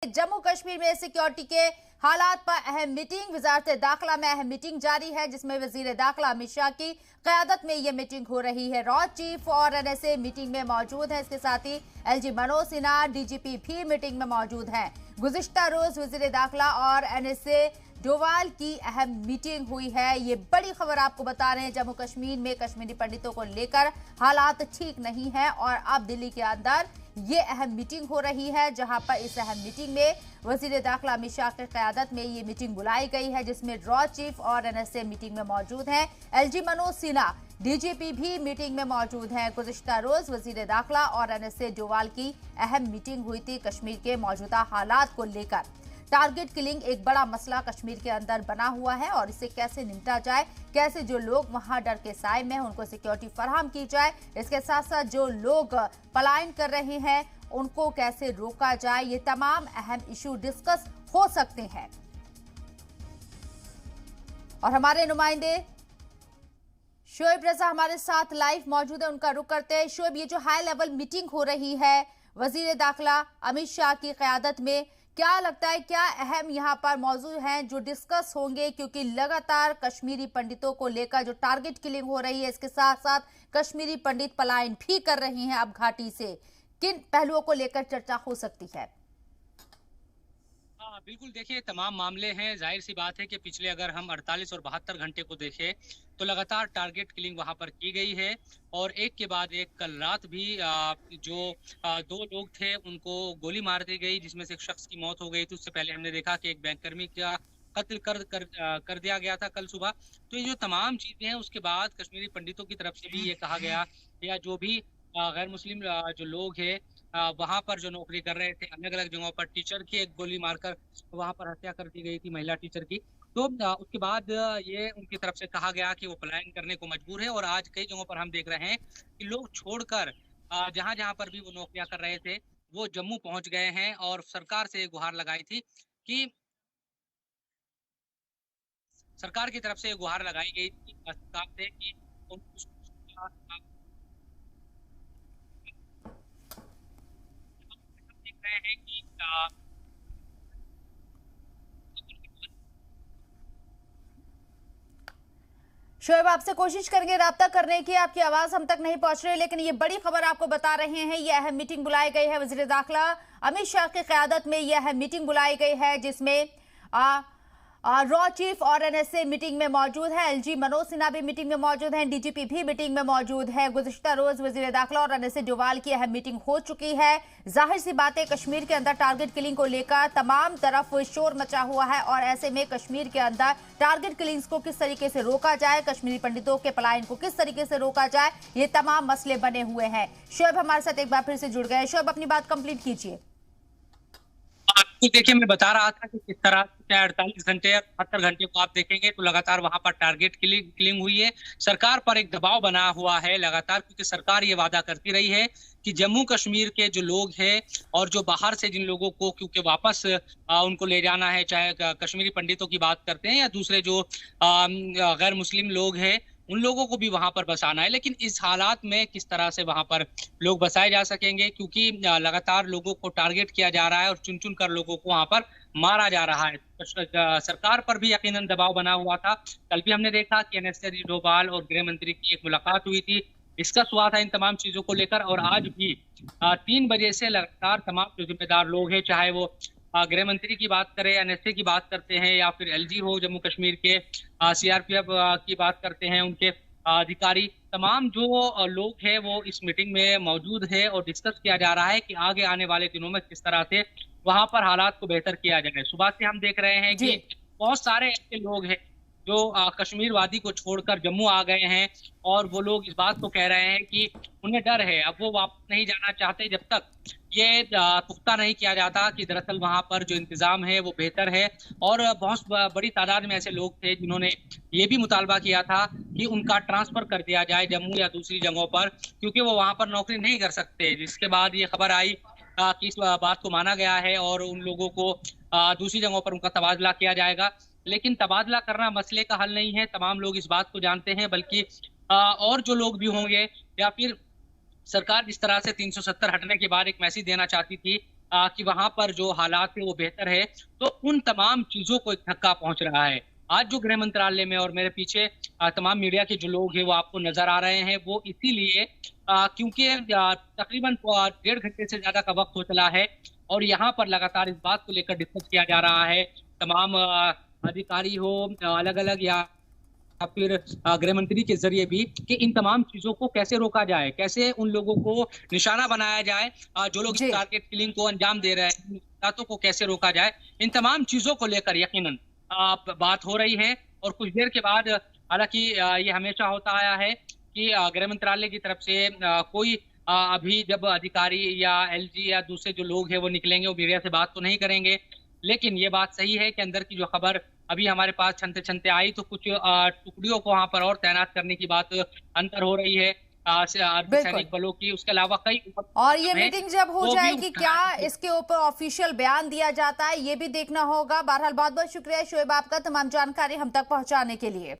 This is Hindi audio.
जम्मू कश्मीर में सिक्योरिटी के हालात पर अहम मीटिंग। वजारत दाखिला में अहम मीटिंग जारी है, जिसमें वजीर दाखिला अमित शाह की क़यादत में ये मीटिंग हो रही है। रॉ चीफ और एनएसए मीटिंग में मौजूद है। इसके साथ ही एलजी मनोज सिन्हा डीजीपी भी मीटिंग में मौजूद है। गुज़िश्ता रोज वजीर दाखिला और एनएसए डोवाल की अहम मीटिंग हुई है। ये बड़ी खबर आपको बता रहे हैं। जम्मू कश्मीर में कश्मीरी पंडितों को लेकर हालात ठीक नहीं है और अब दिल्ली के अंदर ये अहम मीटिंग हो रही है, जहां पर इस अहम मीटिंग में वजीर दाखिला अमित शाह की क़यादत में ये मीटिंग बुलाई गई है, जिसमें रॉ चीफ और एनएसए मीटिंग में मौजूद हैं। एलजी मनोज सिन्हा डीजीपी भी मीटिंग में मौजूद हैं। गुज़िश्ता रोज वजीर दाखिला और एनएसए डोवाल की अहम मीटिंग हुई थी कश्मीर के मौजूदा हालात को लेकर। टारगेट किलिंग एक बड़ा मसला कश्मीर के अंदर बना हुआ है और इसे कैसे निपटा जाए, कैसे जो लोग वहां डर के साए में हैं उनको सिक्योरिटी फराहम की जाए, इसके साथ साथ जो लोग पलायन कर रहे हैं उनको कैसे रोका जाए, ये तमाम अहम इशू डिस्कस हो सकते हैं। और हमारे नुमाइंदे शोएब रजा हमारे साथ लाइव मौजूद है, उनका रुख करते हैं। शोएब, ये जो हाई लेवल मीटिंग हो रही है वजीर दाखिला अमित शाह की क़यादत में, क्या लगता है क्या अहम यहाँ पर मौजूद हैं जो डिस्कस होंगे? क्योंकि लगातार कश्मीरी पंडितों को लेकर जो टारगेट किलिंग हो रही है, इसके साथ साथ कश्मीरी पंडित पलायन भी कर रहे हैं अब घाटी से, किन पहलुओं को लेकर चर्चा हो सकती है? हाँ बिल्कुल, देखिए तमाम मामले हैं। जाहिर सी बात है कि पिछले अगर हम 48 और 72 घंटे को देखें तो लगातार टारगेट किलिंग वहां पर की गई है और एक के बाद एक कल रात भी जो दो लोग थे उनको गोली मार दी गई, जिसमें से एक शख्स की मौत हो गई थी। उससे पहले हमने देखा कि एक बैंककर्मी का कत्ल कर दिया गया था कल सुबह। तो ये जो तमाम चीजें हैं, उसके बाद कश्मीरी पंडितों की तरफ से भी ये कहा गया, या जो भी गैर मुस्लिम जो लोग हैं वहां पर जो नौकरी कर रहे थे अलग अलग जगहों पर, टीचर की एक गोली मारकर वहां पर हत्या कर दी गई थी, महिला टीचर की। तो उसके बाद ये उनकी तरफ से कहा गया कि वो पलायन करने को मजबूर है और आज कई जगहों पर हम देख रहे हैं कि लोग छोड़कर जहां जहां पर भी वो नौकरियां कर रहे थे वो जम्मू पहुंच गए हैं और सरकार से गुहार लगाई थी कि सरकार की तरफ से गुहार लगाई गई थी सरकार से कि देख रहे हैं कि शोएब, आपसे कोशिश करेंगे राब्ता करने की, आपकी आवाज हम तक नहीं पहुंच रही, लेकिन ये बड़ी खबर आपको बता रहे हैं। ये अहम मीटिंग बुलाई गई है वजीर दाखिला अमित शाह की क़यादत में, यह अहम मीटिंग बुलाई गई है जिसमें रॉ चीफ और एनएसए मीटिंग में मौजूद है। एलजी मनोज सिन्हा भी मीटिंग में मौजूद हैं, डीजीपी भी मीटिंग में मौजूद है। गुज़िश्ता रोज वजीर दाखिला और एनएसए डोवाल की अहम मीटिंग हो चुकी है। जाहिर सी बात है कश्मीर के अंदर टारगेट किलिंग को लेकर तमाम तरफ शोर मचा हुआ है और ऐसे में कश्मीर के अंदर टारगेट किलिंग्स को किस तरीके से रोका जाए, कश्मीरी पंडितों के पलायन को किस तरीके से रोका जाए, ये तमाम मसले बने हुए हैं। शोएब हमारे साथ एक बार फिर से जुड़ गए। शोएब, अपनी बात कंप्लीट कीजिए। तो देखिए, मैं बता रहा था कि किस तरह से 48 घंटे या 72 घंटे को आप देखेंगे तो लगातार वहां पर टारगेट किलिंग हुई है। सरकार पर एक दबाव बना हुआ है लगातार, क्योंकि सरकार ये वादा करती रही है कि जम्मू कश्मीर के जो लोग हैं और जो बाहर से जिन लोगों को क्योंकि वापस उनको ले जाना है, चाहे कश्मीरी पंडितों की बात करते हैं या दूसरे जो गैर मुस्लिम लोग हैं, उन लोगों को भी वहां पर बसाना है। लेकिन इस हालात में किस तरह से वहां पर लोग बसाए जा सकेंगे, क्योंकि लगातार लोगों को टारगेट किया जा रहा है और चुन चुन कर लोगों को वहां पर मारा जा रहा है। सरकार पर भी यकीनन दबाव बना हुआ था। कल भी हमने देखा कि एनएसए डोभाल और गृह मंत्री की एक मुलाकात हुई थी, डिस्कस हुआ था इन तमाम चीजों को लेकर। और आज भी 3 बजे से लगातार तमाम जो जिम्मेदार लोग हैं, चाहे वो गृह मंत्री की बात करें, एनएसए की बात करते हैं, या फिर एलजी हो जम्मू कश्मीर के, सीआरपीएफ की बात करते हैं, उनके अधिकारी, तमाम जो लोग हैं वो इस मीटिंग में मौजूद है और डिस्कस किया जा रहा है कि आगे आने वाले दिनों में किस तरह से वहां पर हालात को बेहतर किया जाए। सुबह से हम देख रहे हैं कि बहुत सारे ऐसे लोग हैं जो कश्मीर वादी को छोड़कर जम्मू आ गए हैं और वो लोग इस बात को कह रहे हैं कि उन्हें डर है, अब वो वापस नहीं जाना चाहते जब तक ये पुख्ता नहीं किया जाता कि दरअसल वहां पर जो इंतजाम है वो बेहतर है। और बहुत बड़ी तादाद में ऐसे लोग थे जिन्होंने ये भी मुतालबा किया था कि उनका ट्रांसफर कर दिया जाए जम्मू या दूसरी जगहों पर, क्योंकि वो वहां पर नौकरी नहीं कर सकते। जिसके बाद ये खबर आई कि इस बात को माना गया है और उन लोगों को दूसरी जगहों पर उनका तबादला किया जाएगा। लेकिन तबादला करना मसले का हल नहीं है, तमाम लोग इस बात को जानते हैं, बल्कि और जो लोग भी होंगे या फिर सरकार जिस तरह से 370 हटने के बाद एक मैसेज देना चाहती थी कि वहां पर जो हालात है वो बेहतर है, तो उन तमाम चीजों को एक धक्का पहुंच रहा है। आज जो गृह मंत्रालय में और मेरे पीछे तमाम मीडिया के जो लोग हैं वो आपको नजर आ रहे हैं, वो इसीलिए क्योंकि तकरीबन 1.5 घंटे से ज्यादा का वक्त हो चला है और यहाँ पर लगातार इस बात को लेकर डिस्कस किया जा रहा है, तमाम अधिकारी हो अलग अलग या फिर गृह मंत्री के जरिए भी, कि इन तमाम चीजों को कैसे रोका जाए, कैसे उन लोगों को निशाना बनाया जाए जो लोग इस जी टारगेट किलिंग को अंजाम दे रहे हैं, इन वारदातों को कैसे रोका जाए। इन तमाम चीजों को लेकर यकीनन बात हो रही है और कुछ देर के बाद, हालांकि ये हमेशा होता आया है कि गृह मंत्रालय की तरफ से कोई अभी जब अधिकारी या एलजी या दूसरे जो लोग हैं वो निकलेंगे, वो मीडिया से बात तो नहीं करेंगे, लेकिन ये बात सही है कि अंदर की जो खबर अभी हमारे पास छनते छनते आई, तो कुछ टुकड़ियों को वहां पर और तैनात करने की बात अंतर हो रही है बिल्कुल। अर्धसैनिक बलों की। उसके अलावा कई और ये मीटिंग जब हो वो भी जाएगी, क्या इसके ऊपर ऑफिशियल बयान दिया जाता है, ये भी देखना होगा। बहरहाल बहुत बहुत शुक्रिया शोएब आपका तमाम जानकारी हम तक पहुंचाने के लिए।